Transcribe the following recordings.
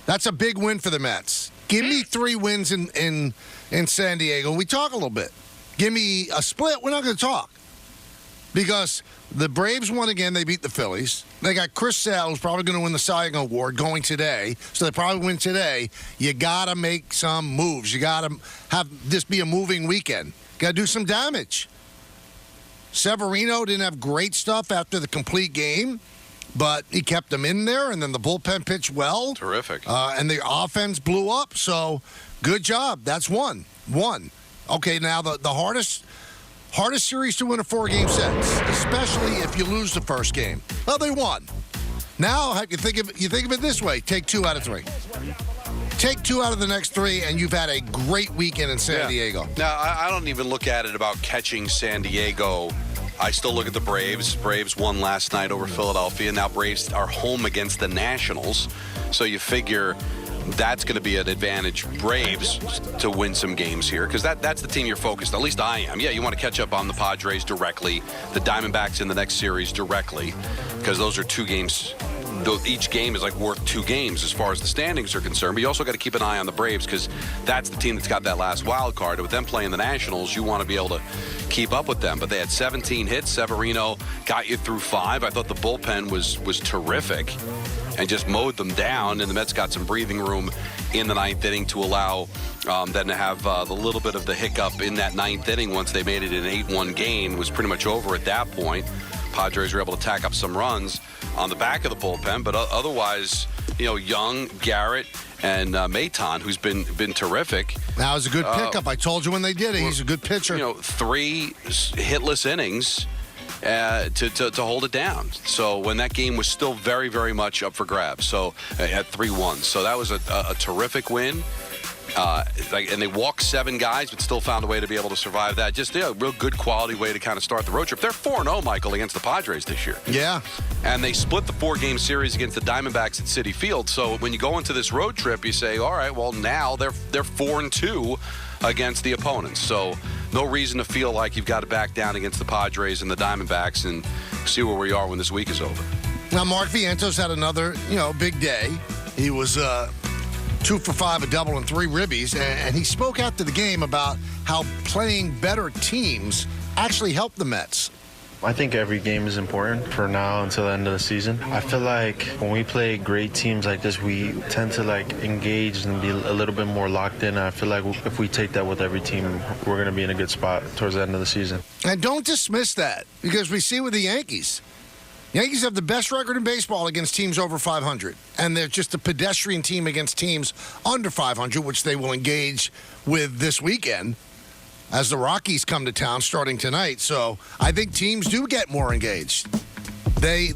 That's a big win for the Mets. Give me 3 wins in San Diego. We talk a little bit. Give me a split. We're not going to talk. Because the Braves won again. They beat the Phillies. They got Chris Sale, who's probably going to win the Cy Young Award, going today. So they probably win today. You got to make some moves. You got to have this be a moving weekend. Got to do some damage. Severino didn't have great stuff after the complete game, but he kept them in there, and then the bullpen pitched well. Terrific. And the offense blew up, so good job. That's one. Okay, now the hardest series to win a 4-game set, especially if you lose the first game. Well, they won. Now you think of it this way: take 2 out of 3. Take 2 out of the next 3, and you've had a great weekend in San Diego. Now, I don't even look at it about catching San Diego. I still look at the Braves. Braves won last night over Philadelphia. Now Braves are home against the Nationals. So you figure that's going to be an advantage Braves to win some games here, because that's the team you're focused on. At least I am. Yeah, you want to catch up on the Padres directly, the Diamondbacks in the next series directly, because those are 2 games. Each game is like worth 2 games as far as the standings are concerned. But you also got to keep an eye on the Braves, because that's the team that's got that last wild card. With them playing the Nationals, you want to be able to keep up with them. But they had 17 hits. Severino got you through 5. I thought the bullpen was terrific and just mowed them down. And the Mets got some breathing room in the 9th inning to allow them to have the little bit of the hiccup in that 9th inning. Once they made it an 8-1 game, was pretty much over at that point. Padres were able to tack up some runs on the back of the bullpen, but otherwise, Young, Garrett, and Maton, who's been terrific. That was a good pickup. I told you when they did it. He's a good pitcher. 3 hitless innings to hold it down. So when that game was still very, very much up for grabs. So at 3-1. So that was a terrific win. And they walked 7 guys, but still found a way to be able to survive that. Just a real good quality way to kind of start the road trip. They're 4-0, Michael, against the Padres this year. Yeah. And they split the 4-game series against the Diamondbacks at Citi Field. So when you go into this road trip, you say, all right, well, now they're 4-2 against the opponents. So no reason to feel like you've got to back down against the Padres and the Diamondbacks, and see where we are when this week is over. Now, Mark Vientos had another, big day. He was 2 for 5, a double, and 3 ribbies. And he spoke after the game about how playing better teams actually helped the Mets. I think every game is important for now until the end of the season. I feel like when we play great teams like this, we tend to engage and be a little bit more locked in. I feel like if we take that with every team, we're going to be in a good spot towards the end of the season. And don't dismiss that, because we see with the Yankees. Yankees have the best record in baseball against teams over 500, and they're just a pedestrian team against teams under 500, which they will engage with this weekend as the Rockies come to town starting tonight. So I think teams do get more engaged. They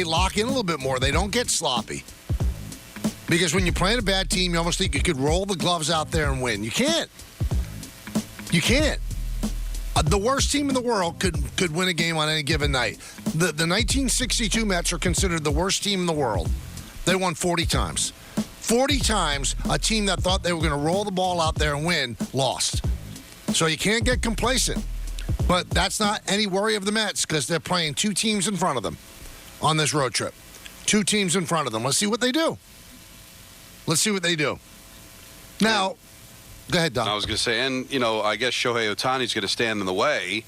lock in a little bit more. They don't get sloppy. Because when you're playing a bad team, you almost think you could roll the gloves out there and win. You can't. You can't. The worst team in the world could win a game on any given night. The 1962 Mets are considered the worst team in the world. They won 40 times. 40 times a team that thought they were going to roll the ball out there and win lost. So you can't get complacent. But that's not any worry of the Mets, because they're playing 2 teams in front of them on this road trip. 2 teams in front of them. Let's see what they do. Now, go ahead, Don. I was going to say, and, I guess Shohei Ohtani's going to stand in the way,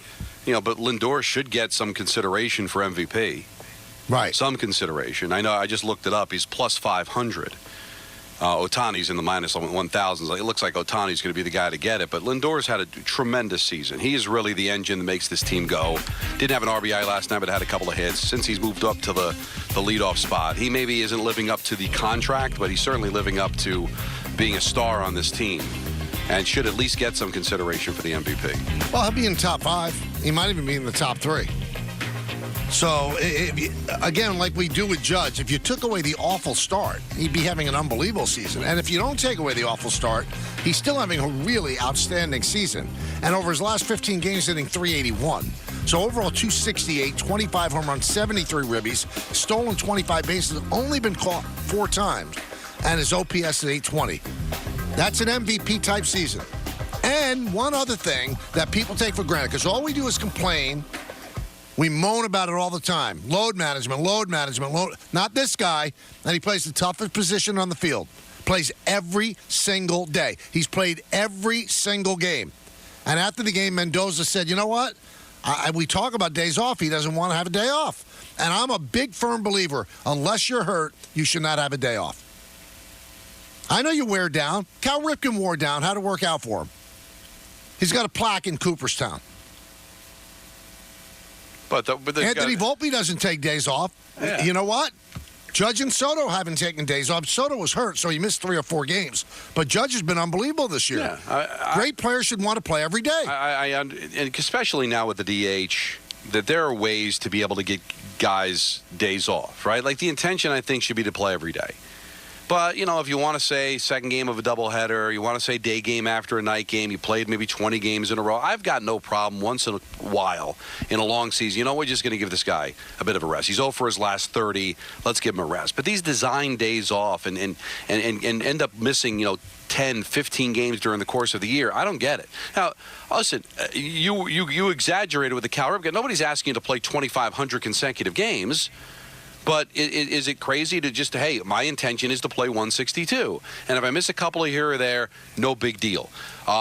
but Lindor should get some consideration for MVP. Right. Some consideration. I know, I just looked it up. He's plus 500. Ohtani's in the minus 1,000. It looks like Ohtani's going to be the guy to get it, but Lindor's had a tremendous season. He is really the engine that makes this team go. Didn't have an RBI last night, but had a couple of hits. Since he's moved up to the leadoff spot, he maybe isn't living up to the contract, but he's certainly living up to being a star on this team, and should at least get some consideration for the MVP. Well, he'll be in the top 5. He might even be in the top 3. So, again, like we do with Judge, if you took away the awful start, he'd be having an unbelievable season. And if you don't take away the awful start, he's still having a really outstanding season. And over his last 15 games, hitting .381. So overall, 268, 25 home runs, 73 ribbies, stolen 25 bases, only been caught 4 times. And his OPS is 820. That's an MVP-type season. And one other thing that people take for granted, because all we do is complain We moan about it all the time. Load management. Not this guy, and he plays the toughest position on the field. Plays every single day. He's played every single game. And after the game, Mendoza said, you know what? We talk about days off. He doesn't want to have a day off. And I'm a big, firm believer, unless you're hurt, you should not have a day off. I know you wear down. Cal Ripken wore down. How'd it work out for him? He's got a plaque in Cooperstown. But Anthony Volpe doesn't take days off. Yeah. You know what? Judge and Soto haven't taken days off. Soto was hurt, so he missed 3 or 4 games. But Judge has been unbelievable this year. Yeah, Great players should want to play every day. And especially now with the DH, that there are ways to be able to get guys days off, right? Like the intention, I think, should be to play every day. But, if you want to say second game of a doubleheader, you want to say day game after a night game, you played maybe 20 games in a row, I've got no problem once in a while in a long season. We're just going to give this guy a bit of a rest. He's 0 for his last 30. Let's give him a rest. But these design days off and end up missing, 10, 15 games during the course of the year, I don't get it. Now, listen, you exaggerated with the Cal Ripken. Nobody's asking you to play 2,500 consecutive games. But is it crazy to just, hey, my intention is to play 162. And if I miss a couple of here or there, no big deal.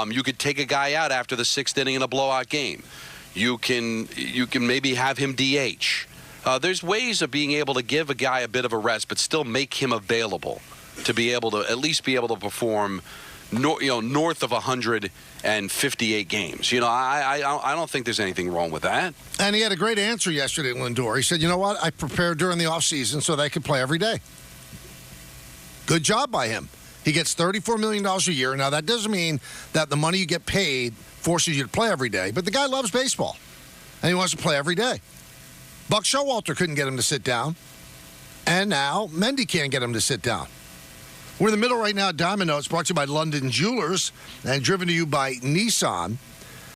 You could take a guy out after the 6th inning in a blowout game. You can maybe have him DH. There's ways of being able to give a guy a bit of a rest, but still make him available to be able to at least be able to perform north of 158 games. I don't think there's anything wrong with that. And he had a great answer yesterday, Lindor. He said, you know what? I prepared during the offseason so they could play every day. Good job by him. He gets $34 million a year. Now, that doesn't mean that the money you get paid forces you to play every day, but the guy loves baseball, and he wants to play every day. Buck Showalter couldn't get him to sit down, and now Mendy can't get him to sit down. We're in the middle right now at Diamond Notes, brought to you by London Jewelers and driven to you by Nissan.